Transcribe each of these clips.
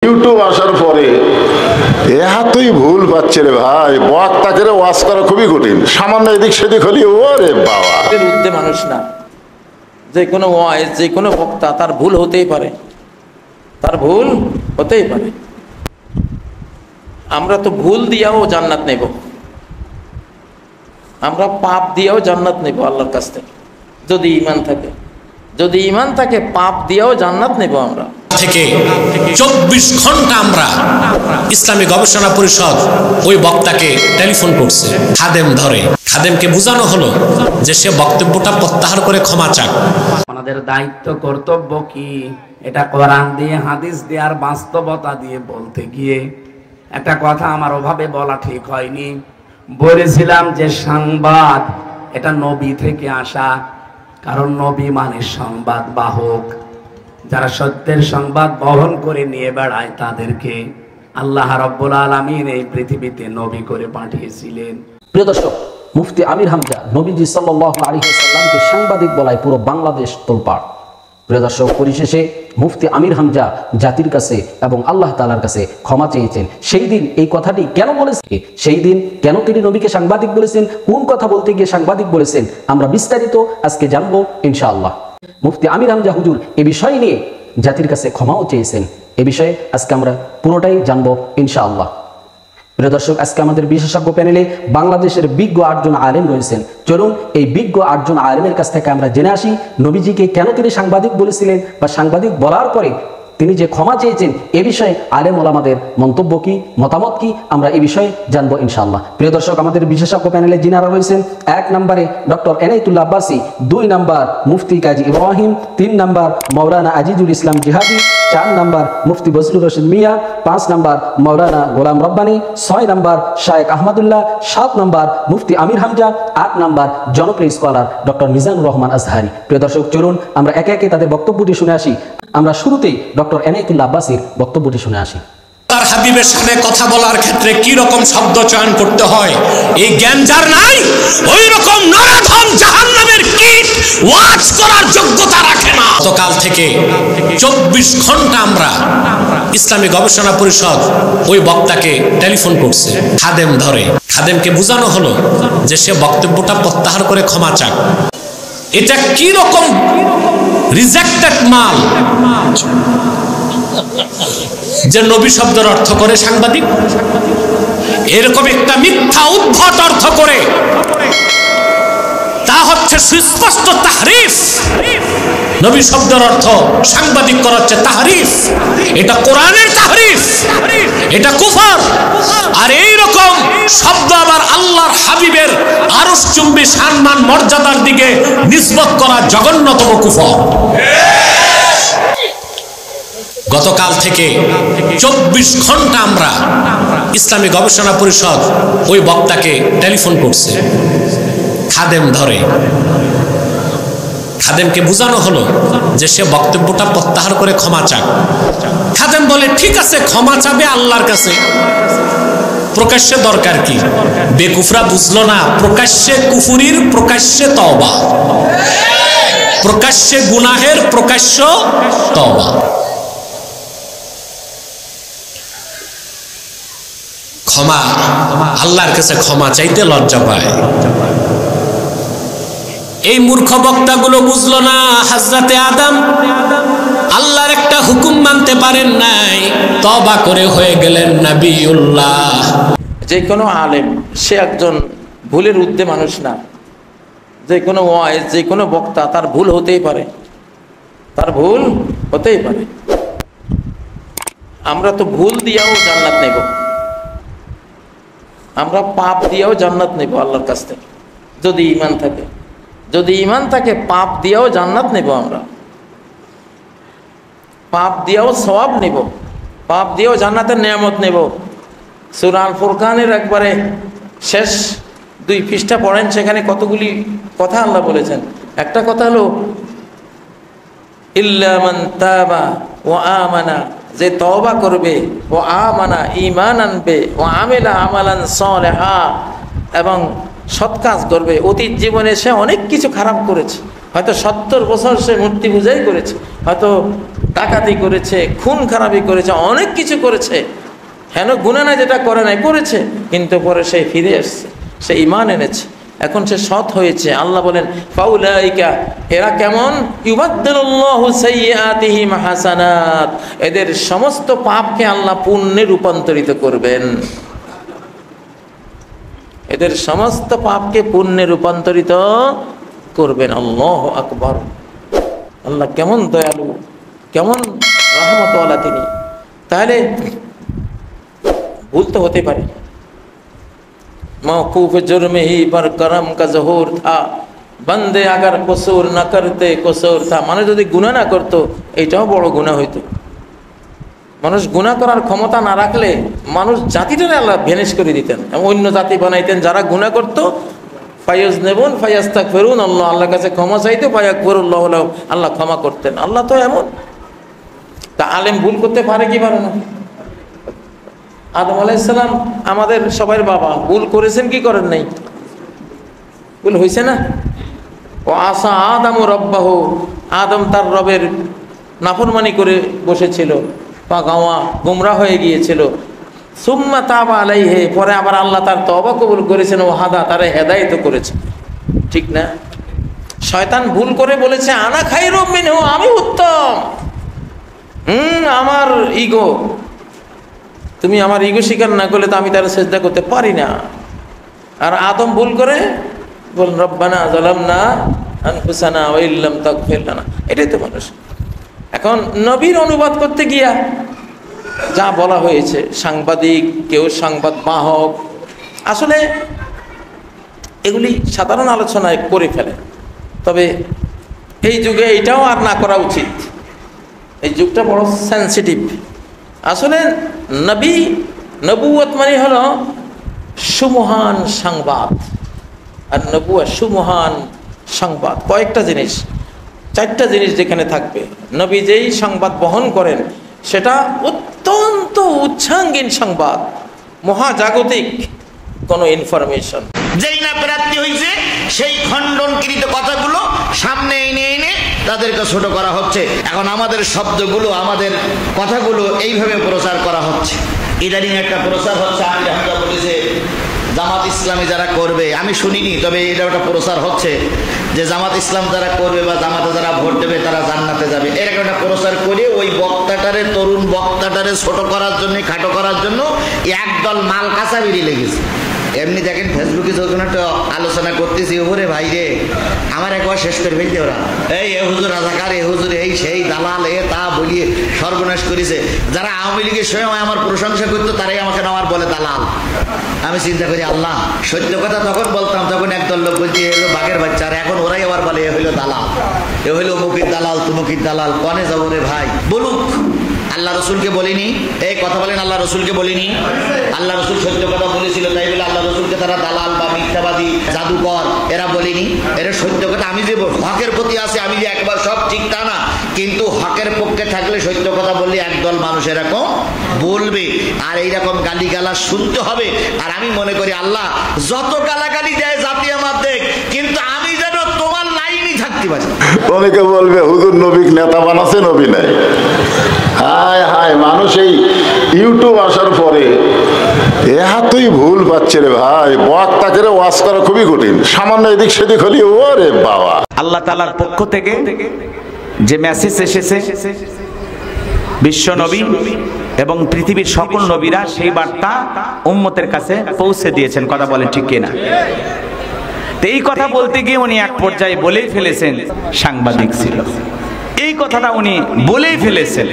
YouTube আসার পরে এতই ভুল পাচ্ছে রে ভাই, বক্তাকে ওয়াজ করা খুবই কঠিন। সামান্য এদিক সেদিক হলি ওরে বাবা। বিরুদ্ধে মানুষ না, যে কোনো ওয়াজ, যে কোনো বক্তা তার ভুল হতেই পারে, তার ভুল হতেই পারে। আমরা তো ভুল দিয়েও জান্নাত নেব, আমরা পাপ দিয়েও জান্নাত নেব আল্লাহর কাছ থেকে, যদি ঈমান থাকে। যদি ঈমান থাকে পাপ দিয়েও জান্নাত নেব। আমরা থেকে 24 ঘন্টা আমরা ইসলামী গবেষণা পরিষদ ওই বক্তাকে টেলিফোন করছে, খাদেম ধরে। খাদেমকে বোঝানো হলো যে সে বক্তব্যটা প্রত্যাহার করে ক্ষমা চাক। আমাদের দায়িত্ব কর্তব্য কি, এটা কোরআন দিয়ে, হাদিস দিয়ে আর বাস্তবতা দিয়ে বলতে গিয়ে একটা কথা আমার ওভাবে বলা ঠিক হয়নি। বলেছিলাম যে সংবাদ এটা নবী থেকে আসা, কারণ নবী মানে সংবাদ বাহক। যারা সত্যের সংবাদ বহন করে নিয়ে বেড়ায় তাদেরকে আল্লাহ রাব্বুল আলামিন এই পৃথিবীতে নবী করে পাঠিয়েছিলেন। প্রিয় দর্শক, মুফতি আমির হামজা নবীজি সাল্লাল্লাহু আলাইহি ওয়াসাল্লামকে সাংবাদিক বলায় পুরো বাংলাদেশ তোলপাড়। প্রিয় দর্শক, পরিশেষে মুফতি আমির হামজা জাতির কাছে এবং আল্লাহ তাআলার কাছে ক্ষমা চেয়েছেন। সেই দিন এই কথাটি কেন বলেছেন, সেই দিন কেন তিনি নবীকে সাংবাদিক বলেছেন, কোন কথা বলতে গিয়ে সাংবাদিক বলেছেন, আমরা বিস্তারিত আজকে জানবো ইনশাআল্লাহ। মুফতি আমির হামজা হুজুর এ বিষয় নিয়ে জাতির কাছে ক্ষমাও চেয়েছেন। এ বিষয়ে আজকে আমরা পুরোটাই জানবো ইনশাআল্লাহ। প্রিয় দর্শক, আজকে আমাদের বিশেষজ্ঞ প্যানেলে বাংলাদেশের বিজ্ঞ 8 জন আলেম রয়েছেন। চলুন এই বিজ্ঞ 8 জন আলেমের কাছ থেকে আমরা জেনে আসি নবীজিকে কেন তিনি সাংবাদিক বলেছিলেন, বা সাংবাদিক বলার পরে তিনি যে ক্ষমা চেয়েছেন এ বিষয়ে আলেম ওলামাদের মন্তব্য কি, মতামত কি, আমরা এই বিষয়ে জানবো ইনশাআল্লাহ। প্রিয় দর্শক, আমাদের বিশেষজ্ঞ প্যানেলে যিনারা রয়েছেন, 1 নম্বরে ডক্টর এনায়েতুল্লাহ আব্বাসী, 2 নম্বর মুফতি কাজী ইব্রাহিম, 3 নম্বর মাওলানা আজিজুল ইসলাম জিহাদি, 4 নম্বর মুফতি বজলুর রশিদ মিয়া, 5 নম্বর মাওলানা গোলাম রব্বানী, 6 নম্বর শায়েখ আহমদুল্লাহ, 7 নম্বর মুফতি আমির হামজা, 8 নম্বর জনপ্রিয় স্কলার ডক্টর মিজানুর রহমান আজহারি। প্রিয় দর্শক, চলুন আমরা একে একে তাদের বক্তব্যটি শুনে আসি। আমরা শুরুতেই ডক্টর এনায়েতুল্লাহ আব্বাসীর বক্তব্যটি শুনে আসি। তার হাবিবের সাথে কথা বলার ক্ষেত্রে কি রকম শব্দ চয়ন করতে হয় এই জ্ঞান যার নাই, ওই রকম নরধম জাহান্নামের কীট ওয়াজ করার যোগ্যতা রাখে না। গতকাল থেকে 24 ঘন্টা আমরা ইসলামী গবেষণা পরিষদ ওই বক্তাকে টেলিফোন করছে, খাদেম ধরে। খাদেমকে বোঝানো হলো যে সে বক্তব্যটা প্রত্যাহার করে ক্ষমা চাক। এটা কি রকম রিজেক্টেড মাল যে নবী শব্দের অর্থ করে সাংবাদিক, এরকম একটা মিথ্যা উদ্ভট অর্থ করে, তা হচ্ছে সুস্পষ্ট তাহরিফ। নবী শব্দের অর্থ সাংবাদিক করা হচ্ছে তাহরিফ, এটা কোরআনের তাহরিফ, এটা কুফর। আর এই রকম শব্দ আবার আল্লাহর হাবিবের আরশচুম্বী সম্মান মর্যাদার দিকে নিসবত করা জঘন্যতম কুফর। গতকাল থেকে 24 ঘন্টা আমরা ইসলামী গবেষণা পরিষদ ওই বক্তাকে টেলিফোন করছে, খাদেম ধরে। খাদেমকে বোঝানো হলো যে সে বক্তব্যটা প্রত্যাহার করে ক্ষমা চাক। খাদেম বলে ঠিক আছে, ক্ষমা চাবে আল্লাহর কাছে, প্রকাশ্যে দরকার কি? বেকুফরা বুঝলো না, প্রকাশ্যে কুফুরির প্রকাশ্যে তওবা, প্রকাশ্যে গুনাহের প্রকাশ্য তওবা। ক্ষমা, আল্লাহর কাছে ক্ষমা চাইতে লজ্জা পায়। এই মূর্খ বক্তাগুলো বুঝলো না হযরতে আদম আল্লাহর একটা হুকুম মানতে পারেন নাই, তওবা করে হয়ে গেলেন নবিউল্লাহ। যে কোনো আলেম সে একজন ভুলের ঊর্ধ্বে মানুষ না। যে কোনো ওয়াজ, যে কোনো বক্তা তার ভুল হতেই পারে, তার ভুল হতেই পারে। আমরা তো ভুল দিয়েও জান্নাত নেব, আমরা পাপ দিয়েও জান্নাত নেব আল্লাহর কাছ থেকে, যদি ঈমান থাকে। যদি ঈমান থাকে পাপ দিয়েও জান্নাত নেব। আমরা পাপ দিয়েও সওয়াব নেব, পাপ দিয়েও জান্নাতের নিয়ামত নেব। সূরা আল ফুরকানের একবারে শেষ 2 পৃষ্ঠা পড়েন, সেখানে কতগুলি কথা আল্লাহ বলেছেন। একটা কথা হলো ইল্লা মান তাবা ওয়া আমানা, যে তওবা করবে, ও আমানা ঈমান আনবে, ও আমিলা আমালান সালিহা, এবং সৎ কাজ করবে। অতীত জীবনে সে অনেক কিছু খারাপ করেছে, হয়তো 70 বছর সে মূর্তি পূজাই করেছে, হয়তো ডাকাতি করেছে, খুন খারাপি করেছে, অনেক কিছু করেছে, হেন গুনাহ না যেটা করে নাই করেছে, কিন্তু পরে সে ফিরে এসেছে, সে ঈমান এনেছে, এখন সে সৎ হয়েছে। আল্লাহ বলেন ফাউলাইকা, এরা কেমন? ইউবাদদিলুল্লাহু সাইয়্যাতিহিম হাসানাত, এদের সমস্ত পাপকে আল্লাহ পুণ্যে রূপান্তরিত করবেন, এদের সমস্ত পাপকে পুণ্যে রূপান্তরিত করবেন। আল্লাহু আকবার। আল্লাহ কেমন দয়ালু, কেমন রহমতওয়ালা তিনি। তাহলে ভুল তো হতে পারে। मौकूफ जुर्म ही पर करम का ज़हूर था, बंदे अगर कसूर न करते कसूर था। মানুষ যদি গুনাহ না করতো এটাও বড় গুনাহ হইতো। মানুষ গুনাহ করার ক্ষমতা না রাখলে মানুষ জাতিটারে আল্লাহ ভ্যানিশ করে দিতেন এবং অন্য জাতি বানাইতেন যারা গুনাহ করতো। ফায়াজনেবুন ফায়াস্তাগফিরুন, আল্লাহ আল্লাহর কাছে ক্ষমা চাইতো, ফায়াগফিরুল্লাহু লাহুম, আল্লাহ ক্ষমা করতেন। আল্লাহ তো এমন। তা আলেম ভুল করতে পারে কি পারে না? আদম আলাইহিস সালাম আমাদের সবার বাবা, ভুল করেছেন কি করেন নাই? ভুল হয়েছে না? ও আসা আদম রব্বাহু, আদম তার রবের নাফরমানি করে বসেছিল, পাগাওয়া গুমরা হয়ে গিয়েছিল। সুম্মা তাবা আলাইহি, পরে আবার আল্লাহ তার তওবা কবুল করেছেন, ও হাদা, তারে হেদায়েত করেছেন। ঠিক না? শয়তান ভুল করে বলেছে আনা খায়রুম মিনহু, আমি উত্তম। আমার ইগো, তুমি আমার ইগো স্বীকার না করলে তো আমি তার সেজদা করতে পারি না। আর আদম ভুল করে বলেন রব্বানা যালামনা আনফুসানা ওয়া ইল্লাম তাগফির লানা। এটাই তো মানুষ। এখন নবীর অনুবাদ করতে গিয়া যা বলা হয়েছে, সাংবাদিক, কেউ সংবাদ বাহক, আসলে এগুলি সাধারণ আলোচনায় করে ফেলে। তবে এই যুগে এইটাও আর না করা উচিত। এই যুগটা বড় সেন্সিটিভ। আসলে নবুয়ত মানে হলো সুমহান সংবাদ, আর নবুয়া সুমহান সংবাদ। কয়েকটা জিনিস, চারটা জিনিস যেখানে থাকবে। নবী যেই সংবাদ বহন করেন সেটা অত্যন্ত উচ্চাঙ্গীন সংবাদ, মহাজাগতিক কোনো ইনফরমেশন। যেই না প্রাপ্তি হয়েছে সেই খণ্ডনকৃত কথাগুলো সামনে এনে এনে তাদেরকে ছোট করা হচ্ছে। এখন আমাদের শব্দগুলো, আমাদের কথাগুলো এইভাবে প্রচার করা হচ্ছে। ইদানিং একটা প্রচার হচ্ছে, আমির হামজা বলেছে জামাত ইসলামী যারা করবে, আমি শুনিনি, তবে এটা একটা প্রচার হচ্ছে যে জামাত ইসলাম যারা করবে বা জামাতে যারা ভোট দেবে তারা জান্নাতে যাবে। এরকম একটা প্রচার করে ওই বক্তাটারে, তরুণ বক্তাটারে ছোট করার জন্য, খাটো করার জন্য একদল মাল কাঁচা বেরিয়ে লেগেছে। এমনি দেখেন ফেসবুকে যখন একটা আলোচনা করতেছি, ওরে ভাই রে, আমার একবার শেষ করে ফেলতে ওরা, এই এ হুজুর রাজাকার, এ হুজুর এই সেই দালাল, এ তা বলিয়ে সর্বনাশ করেছে। যারা আওয়ামী লীগের সময় আমার প্রশংসা করতো তারাই আমাকে আমার বলে দালাল। আমি চিন্তা করি আল্লাহ, সত্য কথা তখন বলতাম, তখন একদল লোক বলছে এ হলো বাঘের বাচ্চা, আর এখন ওরাই আবার বলে এ হইলো দালাল, এ হইলো মুখির দালাল, তুমুখির দালাল। কনে যাবো রে ভাই? বলুক। আল্লাহ রসুলকে বলিনি? এই কথা বলেন, আল্লাহ রসুলকে বলিনি? আল্লাহ রসুল সত্য কথা বলেছিল, তাই বলে আল্লাহ রসুলকে তারা দালাল বা মিথ্যাবাদী, জাদুকর এরা বলিনি? এরা সত্য কথা। আমি যে হকের প্রতি আছে, আমি যে একবার সব ঠিক তা না, কিন্তু হকের পক্ষে থাকলে সত্য কথা বললে একদল মানুষ এরকম বলবে, আর এইরকম গালিগালাজ শুনতে হবে। আর আমি মনে করি আল্লাহ যত গালাগালি দেয় জাতি আমার দেখ, কিন্তু আমি যেন তোমার লাইনই থাকতে পারি। অনেকে বলবে হুজুর নবী নেতা বানাচ্ছে, নবী নাই। হায় হায়, মানুষ এই ইউটিউব আসার পরে এতই ভুল পাচ্ছে রে ভাই, বক্তাকে ওয়াজ করা খুবই কঠিন। সামান্য এদিক সেদিক হলি ওরে বাবা। আল্লাহ তাআলার পক্ষ থেকে যে মেসেজ এসেছে, বিশ্ব নবী এবং পৃথিবীর সকল নবীরা সেই বার্তা উম্মতের কাছে পৌঁছে দিয়েছেন। কথা বলেন ঠিক কিনা? তো এই কথা বলতে গিয়ে উনি এক পর্যায়ে বলেই ফেলেছেন সাংবাদিক ছিল, এই কথাটা উনি বলেই ফেলেছেন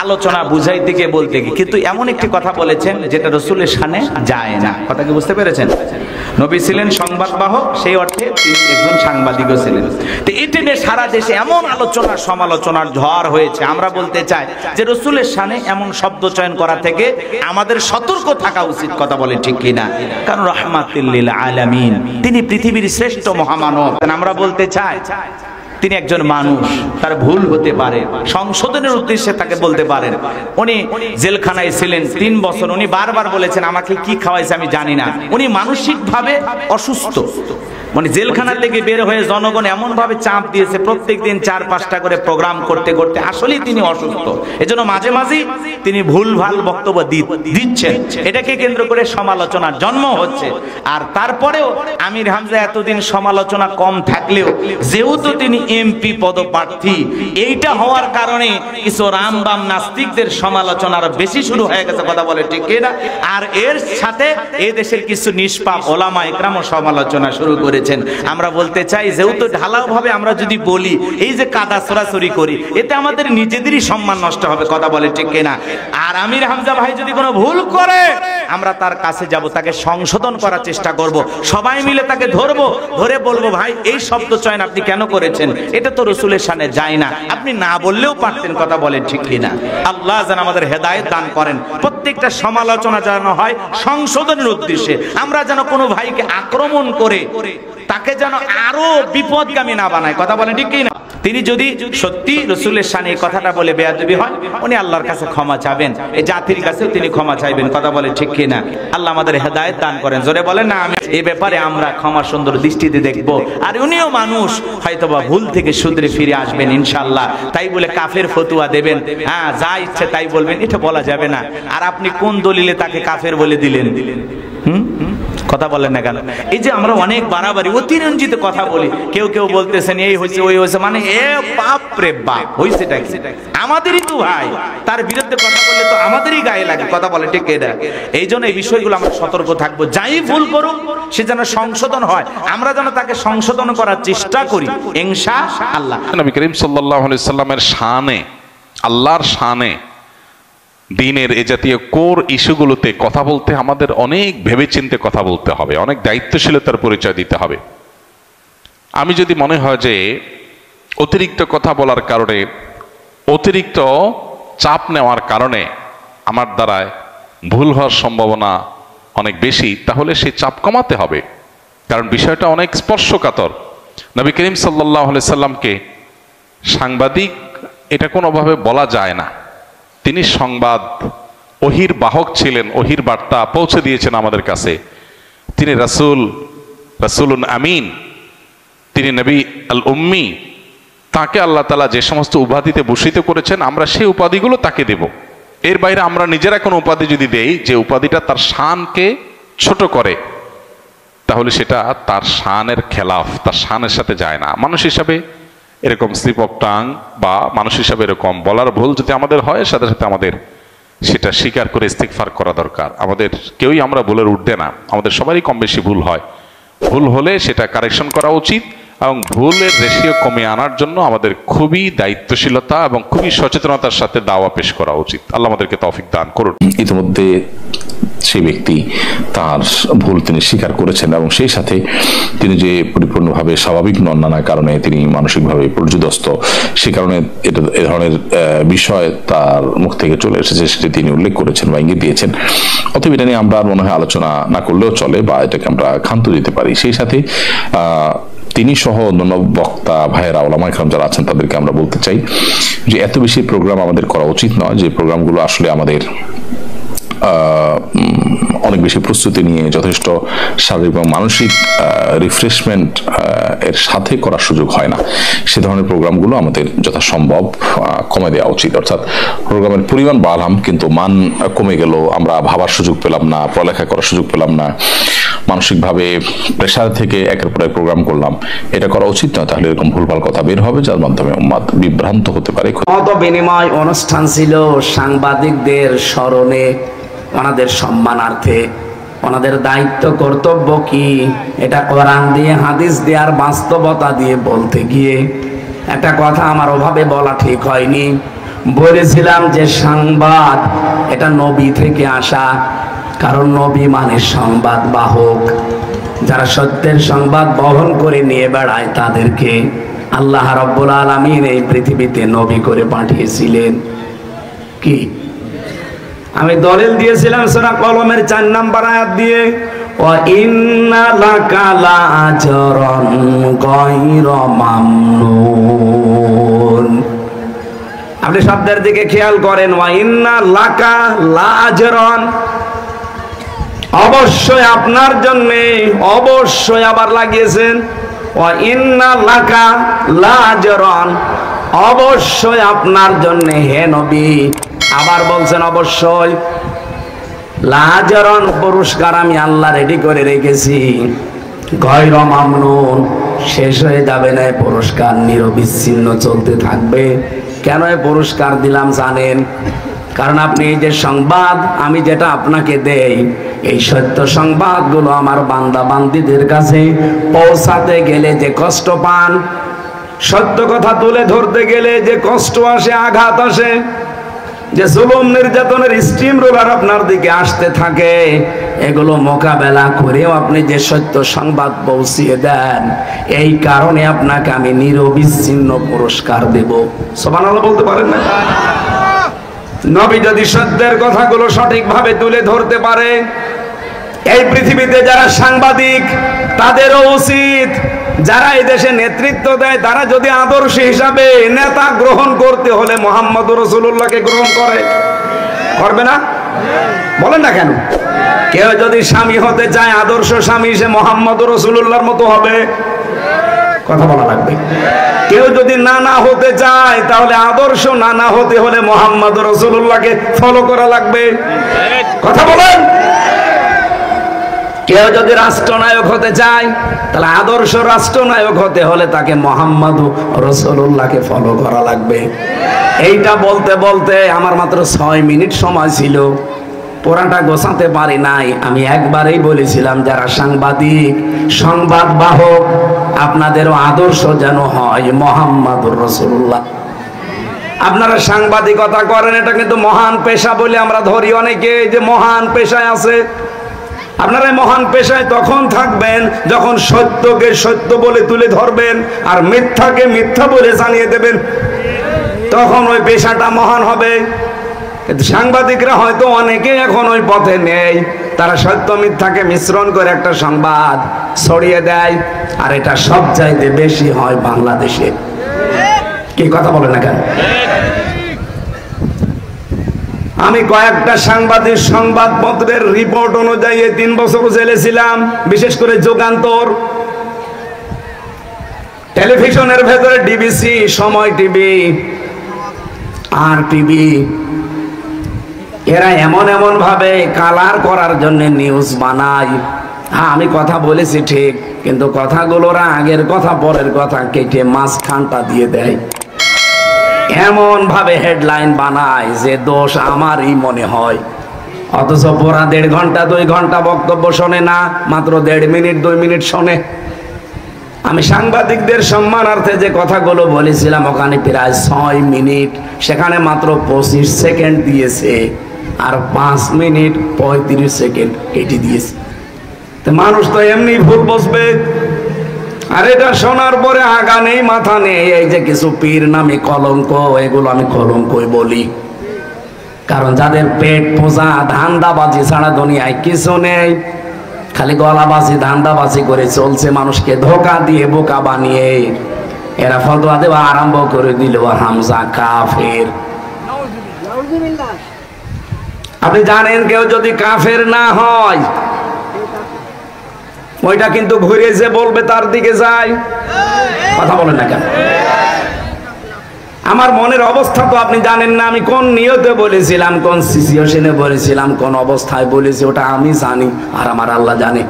আলোচনা বুঝাইতে গিয়ে, বলতে গিয়ে। কিন্তু এমন একটি কথা বলেছেন যেটা রসুলের শানে যায় না। কথা কি বুঝতে পেরেছেন? নবী ছিলেন সংবাদবাহক, সেই অর্থে তিনি একজন সাংবাদিকও ছিলেন। তো এটা নিয়ে সারা দেশে এমন আলোচনা সমালোচনার ঝড় হয়েছে। আমরা বলতে চাই যে রসুলের শানে এমন শব্দ চয়ন করা থেকে আমাদের সতর্ক থাকা উচিত। কথা বলে ঠিক কিনা? কারণ রাহমাতুল লিল আলামিন, তিনি পৃথিবীর শ্রেষ্ঠ মহামানব। আমরা বলতে চাই তিনি একজন মানুষ, তার ভুল হতে পারে, সংশোধনের উদ্দেশ্যে তাকে বলতে পারেন। উনি জেলখানায় ছিলেন 3 বছর, উনি বারবার বলেছেন আমাকে কি খাওয়াইছে আমি জানি না। উনি মানসিকভাবে অসুস্থ, মানে জেলখানা থেকে বের হয়ে জনগণ এমন ভাবে চাপ দিয়েছে, প্রত্যেকদিন 4-5টা করে প্রোগ্রাম করতে করতে আসলেই তিনি অসুস্থ। এজন্য মাঝে মাঝেই তিনি ভুলভাল বক্তব্য দিচ্ছেন, এটাকে কেন্দ্র করে সমালোচনার জন্ম হচ্ছে। আর তারপরেও আমির হামজা এতদিন সমালোচনা কম থাকলেও যেহেতু তিনি এমপি পদপ্রার্থী, এইটা হওয়ার কারণে কিছু রামবাম নাস্তিকদের সমালোচনা আরো বেশি শুরু হয়ে গেছে, কথা বলে ঠিক কিনা? আর এর সাথে এই দেশের কিছু নিষ্পাপ ওলামা ইকরামও সমালোচনা শুরু করেছেন। আমরা বলতে চাই, যেহেতু ঢালাও ভাবে আমরা যদি বলি এই যে কাদা ছোড়াছড়ি করি, এতে আমাদের নিজেদেরই সম্মান নষ্ট হবে, কথা বলে ঠিক কিনা? আর আমির হামজা ভাই যদি কোনো ভুল করে আমরা তার কাছে যাব, তাকে সংশোধন করার চেষ্টা করব, সবাই মিলে তাকে ধরবো, ধরে বলবো ভাই এই শব্দ চয়ন আপনি কেন করেছেন, এটা তো রসুলের শানে যায় না, আপনি না বললেও পারতেন, কথা বলেন ঠিক কিনা? আল্লাহ যেন আমাদের হেদায়েত দান করেন। প্রত্যেকটা সমালোচনা যেন হয় সংশোধনের উদ্দেশ্যে, আমরা যেন কোনো ভাইকে আক্রমণ করে তাকে যেন আরো বিপদগামী না বানায়, কথা বলেন ঠিক কিনা? তিনি যদি সত্যি রসুলের শানে এই কথাটা বলে বেয়াদবি হয়, উনি আল্লাহর কাছে ক্ষমা চাবেন, এই জাতির কাছেও তিনি ক্ষমা চাইবেন, কথা বলে ঠিক কিনা? আল্লাহ আমাদের হেদায়েত দান করেন। জোরে বলেন না আমি। এই ব্যাপারে আমরা ক্ষমা সুন্দর দৃষ্টিতে দেখবো, আর উনিও মানুষ, হয়তোবা ভুল থেকে শুধরে ফিরে আসবেন ইনশাআল্লাহ। তাই বলে কাফের ফতুয়া দেবেন, হ্যাঁ যা ইচ্ছে তাই বলবেন, এটা বলা যাবে না। আর আপনি কোন দলিলে তাকে কাফের বলে দিলেন? কথা বলেন না কেন? এই যে আমরা অনেক বাড়াবাড়ি অতিরঞ্জিত কথা বলি, কেউ কেউ বলতেছেন এই হয়েছে ওই হয়েছে, মানে এ বাপ রে বাপ, হয়েছেটা কি? আমাদেরই তো ভাই, তার বিরুদ্ধে কথা বললে তো আমাদেরই গায়ে লাগে, কথা বলে ঠিক এটা? এই জন্য এই বিষয়গুলো আমরা সতর্ক থাকবো, যাই ভুল করুক সে যেন সংশোধন হয়, আমরা যেন তাকে সংশোধন করার চেষ্টা করি ইনশাআল্লাহ। নবী করিম সাল্লাল্লাহু আলাইহি সাল্লামের শানে, আল্লাহর শানে, দিনের এ জাতীয় কোর ইস্যুগুলোতে কথা বলতে আমাদের অনেক ভেবেচিন্তে কথা বলতে হবে, অনেক দায়িত্বশীলতার পরিচয় দিতে হবে। আমি যদি মনে হয় যে অতিরিক্ত কথা বলার কারণে, অতিরিক্ত চাপ নেওয়ার কারণে আমার দ্বারায় ভুল হওয়ার সম্ভাবনা অনেক বেশি, তাহলে সেই চাপ কমাতে হবে, কারণ বিষয়টা অনেক স্পর্শকাতর। নবী করিম সাল্লাল্লাহু আলাইহি সাল্লামকে সাংবাদিক এটা কোনোভাবে বলা যায় না। তিনি সংবাদ ওহির বাহক ছিলেন, ওহির বার্তা পৌঁছে দিয়েছেন আমাদের কাছে। তিনি রাসূলুন আমিন, তিনি নবী আল উম্মি। তাকে আল্লাহ তাআলা যে সমস্ত উপাধিতে ভূষিত করেছেন, আমরা সেই উপাধিগুলো তাকে দেব। এর বাইরে আমরা নিজেরা কোনো উপাধি যদি দেই যে উপাধিটা তার শানকে ছোট করে, তাহলে সেটা তার শানের খেলাফ, তার শানের সাথে যায় না। মানুষ হিসাবে এরকম স্লিপ অফ টাং বা মানুষ হিসাবে এরকম বলার ভুল যদি আমাদের হয়, সাথে সাথে আমাদের সেটা স্বীকার করে ইস্তিগফার করা দরকার। আমাদের কেউই আমরা ভুলের ঊর্ধ্বে না, আমাদের সবারই কম বেশি ভুল হয়। ভুল হলে সেটা কারেকশন করা উচিত, এবং ভুলের রেশিও কমিয়ে আনার জন্য আমাদের খুবই দায়িত্বশীলতা এবং খুবই সচেতনতার সাথে দাওয়া পেশ করা উচিত। আল্লাহ আমাদেরকে তৌফিক দান করুন। ইতিমধ্যে সেই ব্যক্তি তার ভুল তিনি স্বীকার করেছেন, এবং সেই সাথে তিনি যে পরিপূর্ণভাবে স্বাভাবিক নন, নানা কারণে তিনি মানসিকভাবে পর্যুদস্ত, সে কারণে এটা এ ধরনের বিষয় তার মুখ থেকে চলে এসেছে, সেটি তিনি উল্লেখ করেছেন বা ইঙ্গিত দিয়েছেন। অতএব এটা নিয়ে আমরা মনে হয় আলোচনা না করলেও চলে, বা এটাকে আমরা ক্ষান্ত দিতে পারি। সেই সাথে তিনি সহ অন্যান্য বক্তা ভাইয়েরা, ওলামা ইকরাম যারা আছেন, তাদেরকে আমরা বলতে চাই যে এত বেশি প্রোগ্রাম আমাদের করা উচিত নয়। যে প্রোগ্রামগুলো আসলে আমাদের অনেক বেশি প্রস্তুতি নিয়ে যথেষ্ট শারীরিক এবং মানসিক রিফ্রেশমেন্ট এর সাথে করার সুযোগ হয় না, সে ধরনের প্রোগ্রামগুলো আমাদের যথাসম্ভব কমে দেওয়া উচিত। অর্থাৎ প্রোগ্রামের পরিমাণ বাড়ালাম কিন্তু মান কমে গেল, আমরা ভাবার সুযোগ পেলাম না, পড়ালেখা করার সুযোগ পেলাম না, মানসিকভাবে প্রেশার থেকে একের পর এক প্রোগ্রাম করলাম, এটা করা উচিত নয়। তাহলে এরকম ভুলভাল কথা বের হবে, যার মাধ্যমে উম্মাত বিভ্রান্ত হতে পারে। মত বিনিময় অনুষ্ঠান ছিল সাংবাদিকদের স্মরণে, ওনাদের সম্মানার্থে। ওনাদের দায়িত্ব কর্তব্য কি, এটা কোরআন দিয়ে হাদিস দিয়ে আর বাস্তবতা দিয়ে বলতে গিয়ে একটা কথা আমার ওভাবে বলা ঠিক হয়নি। বলেছিলাম যে সংবাদ এটা নবী থেকে আসা, কারণ নবী মানে সংবাদ বাহক, যারা সত্যের সংবাদ বহন করে নিয়ে বেড়ায় তাদেরকে আল্লাহ রাব্বুল আলামিন এই পৃথিবীতে নবী করে পাঠিয়েছিলেন। কি আমি দলিল দিয়েছিলাম সূরা কলমের 4 নম্বর আয়াত দিয়ে, ওয়া ইন্না লাকা লাআজরান গায়রা মামনুন। আপনি শব্দের দিকে খেয়াল করেন, ওয়া ইন্না লাকা লাআজরান, অবশ্যই আপনার জন্য, অবশ্যই আবার লাগিয়েছেন ওয়া ইন্না লাকা লাজরান, অবশ্যই আপনার জন্য হে নবী। আবার বলছেন অবশ্যই লাজরান, পুরস্কার আমি আল্লাহ রেডি করে রেখেছি। গয়র মামনুন, শেষ হয়ে যাবে না পুরস্কার, নিরবিচ্ছিন্ন চলতে থাকবে। কেন এই পুরস্কার দিলাম জানেন? কারণ আপনি এই যে সংবাদ আমি যেটা আপনাকে দেই, এই সত্য সংবাদগুলো আমার বান্দা বান্দীদের কাছে পৌঁছাতে গেলে যে কষ্ট পান, সত্য কথা তুলে ধরতে গেলে যে কষ্ট আসে, আঘাত আসে, যে জুলুম নির্যাতনের স্টিম রোলার আপনার দিকে আসতে থাকে, এগুলো মোকাবেলা করেও আপনি যে সত্য সংবাদ পৌঁছিয়ে দেন, এই কারণে আপনাকে আমি নিরবিচ্ছিন্ন পুরস্কার দেব। সুবহানাল্লাহ বলতে পারেন না? নবী যদি সত্যের কথাগুলো সঠিকভাবে তুলে ধরতে পারে, এই পৃথিবীতে যারা সাংবাদিক তাদেরও উচিত, যারা এই দেশে নেতৃত্ব দেয় তারা যদি আদর্শ হিসাবে নেতা গ্রহণ করতে হলে মুহাম্মদ রাসূলুল্লাহকে গ্রহণ করবে না? বলেন না কেন? কেউ যদি স্বামী হতে চায়, আদর্শ স্বামী, সে মুহাম্মদ রাসূলুল্লাহর মতো হবে। কথা বলা লাগবে। কেউ যদি নানা হতে চায়, তাহলে আদর্শ নানা হতে হলে মুহাম্মদ রাসূলুল্লাহকে ফলো করা লাগবে। কথা বলেন। কেউ যদি রাষ্ট্রনায়ক হতে চায়, তাহলে আদর্শ রাষ্ট্রনায়ক হতে হলে তাকে মুহাম্মদ রাসূলুল্লাহকে ফলো করা লাগবে। এইটা বলতে বলতে আমার মাত্র 6 মিনিট সময় ছিল, পুরাটা গোছাতে পারি নাই। আমি একবারেই বলেছিলাম, যারা সাংবাদিক, সংবাদ বাহক, আপনাদেরও আদর্শ যেন হয় মুহাম্মদুর রাসূলুল্লাহ। আপনারা সাংবাদিকতা করেন, এটা কিন্তু মহান পেশা বলে আমরা ধরি অনেকে, যে মহান পেশায় আছে। আপনারা মহান পেশায় তখন থাকবেন যখন সত্যকে সত্য বলে তুলে ধরবেন আর মিথ্যাকে মিথ্যা বলে জানিয়ে দেবেন, তখন ওই পেশাটা মহান হবে। কিন্তু সাংবাদিকরা হয়তো অনেকে এখন ওই পথে নেই, তারা সত্য মিথ্যাকে মিশ্রণ করে একটা সংবাদ ছড়িয়ে দেয়, আর এটা সব চাইতে বেশি হয় বাংলাদেশে। কি কথা বলে না কেন? আমি কয়েকটা সাংবাদিক সংবাদপত্রের রিপোর্ট অনুযায়ী 3 বছর জেলে ছিলাম, বিশেষ করে যুগান্তর। টেলিভিশনের ভেতরে ডিবিসি, সময় টিভি, আর টিভি, এরা এমন এমন ভাবে কালার করার জন্য নিউজ বানায়। হ্যাঁ, আমি কথা বলেছি ঠিক, কিন্তু কথাগুলোরা আগের কথা পরের কথা কেটে মাঝখানটা দিয়ে দেয়। এমন ভাবে হেডলাইন বানায় যে দোষ আমারই মনে হয়, অথচ পুরা 1.5 ঘন্টা 2 ঘন্টা বক্তব্য শোনে না, মাত্র 1.5 মিনিট 2 মিনিট শোনে। আমি সাংবাদিকদের সম্মানার্থে যে কথাগুলো বলেছিলাম, ওখানে প্রায় 6 মিনিট, সেখানে মাত্র 25 সেকেন্ড দিয়েছে, আর 5 মিনিট 35 সেকেন্ড কেটে দিয়েছে। তো মানুষ তো এমনি ভুল বসবে। আর এটা শোনার পরে আগা নেই মাথা নেই, এই যে কিছু পীর নামে কলঙ্ক, এগুলো আমি কলঙ্কই বলি। কারণ যাদের পেট পূজা, ধান্দাবাজি ছাড়া দুনিয়ায় কিছু নেই, খালি গলাবাজি ধান্দাবাজি করে চলছে, মানুষকে ধোকা দিয়ে বোকা বানিয়ে এরা ফতোয়া দেওয়া আরম্ভ করে দিল, হামজা কাফের। আপনি জানেন, কেউ যদি কাফের না হয়, ওইটা কিন্তু ঘুরে যে বলবে তার দিকে যায়। কথা বলেন না কেন? আমার মনের অবস্থা তো আপনি জানেন না, আমি কোন নিয়তে বলেছিলাম, কোন সিচুয়েশনে বলেছিলাম, কোন অবস্থায় বলেছি, ওটা আমি জানি আর আমার আল্লাহ জানে।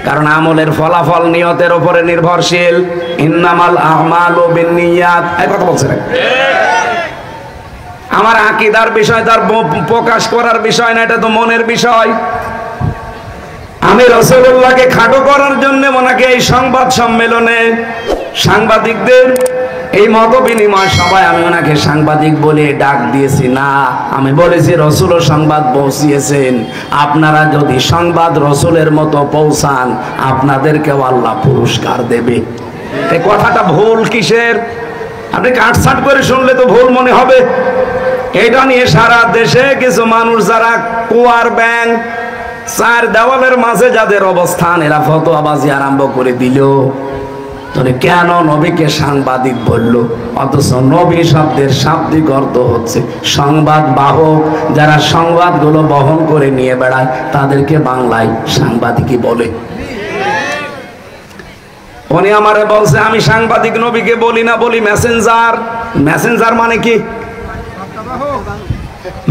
কারণ আমলের ফলাফল নিয়তের উপরে নির্ভরশীল। ইন্নামাল আমালু বিন্নিয়াত, এই কথা বলছেন। আমার আকীদার বিষয়, তার প্রকাশ করার বিষয় না, এটা তো মনের বিষয়। আমি রাসূলুল্লাহকে খাটো করার জন্য ওনাকে এই সংবাদ সম্মেলনে সাংবাদিকদের এই মত বিনিময় সভায় আমি ওনাকে সাংবাদিক বলে ডাক দিয়েছি না, আমি বলেছি রাসূল সংবাদ পৌঁছিয়েছেন, আপনারা যদি সংবাদ রাসূলের মতো পৌঁছান, আপনাদেরকেও আল্লাহ পুরস্কার দেবে। এই কথাটা ভুল কিসের? আপনি কাটছাট করে শুনলে তো ভুল মনে হবে। এটা নিয়ে সারা দেশে কিছু মানুষ যারা কুয়ার ব্যাং, 4 দেওয়ালের মাঝে যাদের অবস্থান, এরা ফতোয়াবাজি আরম্ভ করে দিল। তাহলে কেন নবীকে সাংবাদিক বলল? অথচ নবী শব্দের শাব্দিক অর্থ হচ্ছে সংবাদ বাহক। যারা সংবাদগুলো বহন করে নিয়ে বেড়ায় তাদেরকে বাংলায় সাংবাদিকই বলে। উনি আমারে বলছে আমি সাংবাদিক নবীকে বলি না, বলি মেসেঞ্জার। মেসেঞ্জার মানে কি?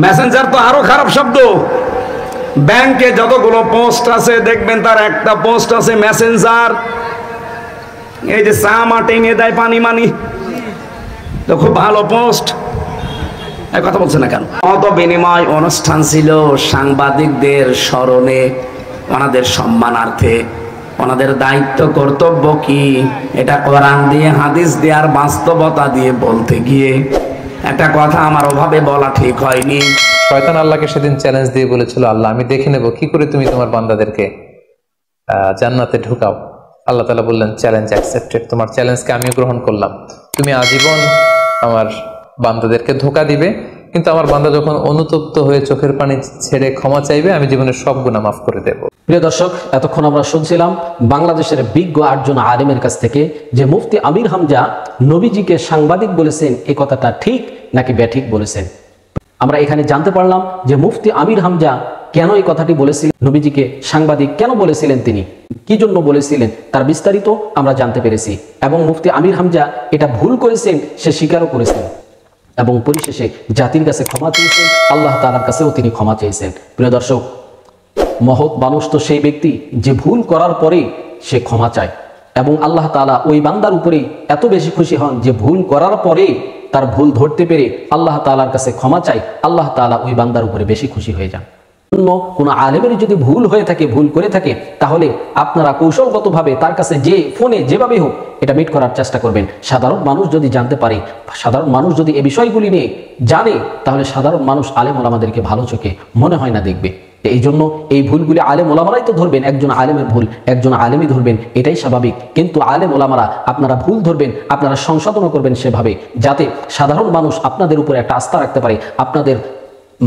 মেসেঞ্জার তো আরো খারাপ শব্দ। ব্যাংকে যতগুলো পোস্ট আছে দেখবেন তার একটা পোস্ট আছে মেসেঞ্জার। এই যে চা টেনে দেয় পানি মানি, তো খুব ভালো পোস্ট। এই কথা বলছে না কেন? মত বিনিময় অনুষ্ঠান ছিল সাংবাদিকদের স্মরণে, ওনাদের সম্মানার্থে। ওনাদের দায়িত্ব কর্তব্য কি এটা কোরআন দিয়ে হাদিস দিয়ে আর বাস্তবতা দিয়ে বলতে গিয়ে একটা কথা আমার ওভাবে বলা ঠিক হয়নি। শয়তান আল্লাহকে সেদিন চ্যালেঞ্জ দিয়ে বলেছিল, আল্লাহ আমি দেখে নেব কি করে তুমি তোমার বান্দাদেরকে জান্নাতে ঢুকাও। আল্লাহ তাআলা বললেন চ্যালেঞ্জ অ্যাকসেপ্টেড, তোমার চ্যালেঞ্জকে আমিও গ্রহণ করলাম। তুমি আজীবন আমার বান্দাদেরকে ধোঁকা দিবে, কিন্তু আমার বান্দা যখন অনুতপ্ত হয়ে চোখের পানি ছেড়ে ক্ষমা চাইবে আমি জীবনের সব গুনাহ মাফ করে দেব। প্রিয় দর্শক, এতক্ষণ আমরা শুনছিলাম বাংলাদেশের বিজ্ঞ 8 জন আলেমের কাছ থেকে যে মুফতি আমির হামজা নবীজিকে সাংবাদিক বলেছেন, এই কথাটা ঠিক নাকি ব্যাঠিক বলেছেন। আমরা এখানে জানতে পারলাম যে মুফতি আমির হামজা কেন এই কথাটি বলেছিলেন, নবীজিকে সাংবাদিক কেন বলেছিলেন, তিনি কি জন্য বলেছিলেন, তার বিস্তারিত আমরা জানতে পেরেছি। এবং মুফতি আমির হামজা এটা ভুল করেছেন, সে স্বীকারও করেছেন এবং পরিশেষে জাতির কাছে ক্ষমা চেয়েছেন, আল্লাহ তাআলার কাছেও তিনি ক্ষমা চেয়েছেন। প্রিয় দর্শক, মহৎ মানুষ তো সেই ব্যক্তি যে ভুল করার পরে সে ক্ষমা চায়, এবং আল্লাহ তাআলা ওই বান্দার উপরে এত বেশি খুশি হন যে ভুল করার পরে তার ভুল ধরতে পেরে আল্লাহ তাআলার কাছে ক্ষমা চায়, আল্লাহ তাআলা ওই বান্দার উপরে বেশি খুশি হয়ে যান। কোন আলেমের যদি ভুল হয়ে থাকে, ভুল করে থাকে, তাহলে আপনারা কৌশলগতভাবে তার কাছে যে ফোনে যেভাবে হোক এটা মিট করার চেষ্টা করবেন। সাধারণ মানুষ যদি জানতে পারে, সাধারণ মানুষ যদি এই বিষয়গুলি নিয়ে জানে, তাহলে সাধারণ মানুষ আলেম ওলামাদেরকে ভালো চোখে মনে হয় না দেখবে। এই জন্য এই ভুলগুলি আলেম ওলামারাই তো ধরবেন, একজন আলেমের ভুল একজন আলেমই ধরবেন, এটাই স্বাভাবিক। কিন্তু আলেম ওলামারা আপনারা ভুল ধরবেন, আপনারা সংশোধন করবেন সেভাবে যাতে সাধারণ মানুষ আপনাদের উপরে একটা আস্থা রাখতে পারে, আপনাদের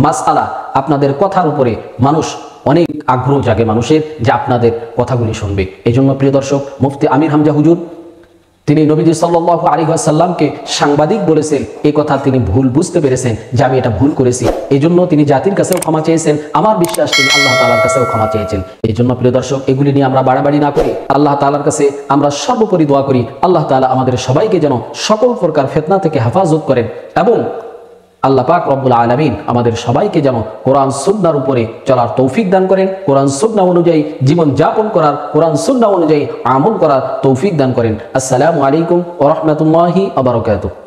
মাসআলা আপনাদের কথার উপরে মানুষ অনেক আগ্রহ জাগে মানুষের যে আপনাদের কথাগুলি শুনবে। এই জন্য প্রিয় দর্শক, মুফতি আমির হামজা হুজুর তিনি নবীজি সাল্লাল্লাহু আলাইহি ওয়াসাল্লামকে সাংবাদিক বলেছেন, এই কথা তিনি ভুল বুঝতে পেরেছেন যে আমি এটা ভুল করেছি। এই জন্য তিনি জাতির কাছেও ক্ষমা চেয়েছেন, আমার বিশ্বাস তিনি আল্লাহ তাআলার কাছেও ক্ষমা চেয়েছেন। এই জন্য প্রিয় দর্শক, এগুলি নিয়ে আমরা বাড়াবাড়ি না করি, আল্লাহ তাআলার কাছে আমরা সর্বোপরি দোয়া করি আল্লাহ তাআলা আমাদের সবাইকে যেন সকল প্রকার ফিতনা থেকে হেফাজত করেন, এবং আল্লাহ পাক রব্বুল আলামিন আমাদের সবাইকে যেন কোরআন সুন্নাহর উপরে চলার তৌফিক দান করেন, কোরআন সুন্নাহ অনুযায়ী জীবন যাপন করার, কোরআন সুন্নাহ অনুযায়ী আমল করার তৌফিক দান করেন। আসসালামু আলাইকুম ওয়া রাহমাতুল্লাহি ওয়া বারাকাতুহু।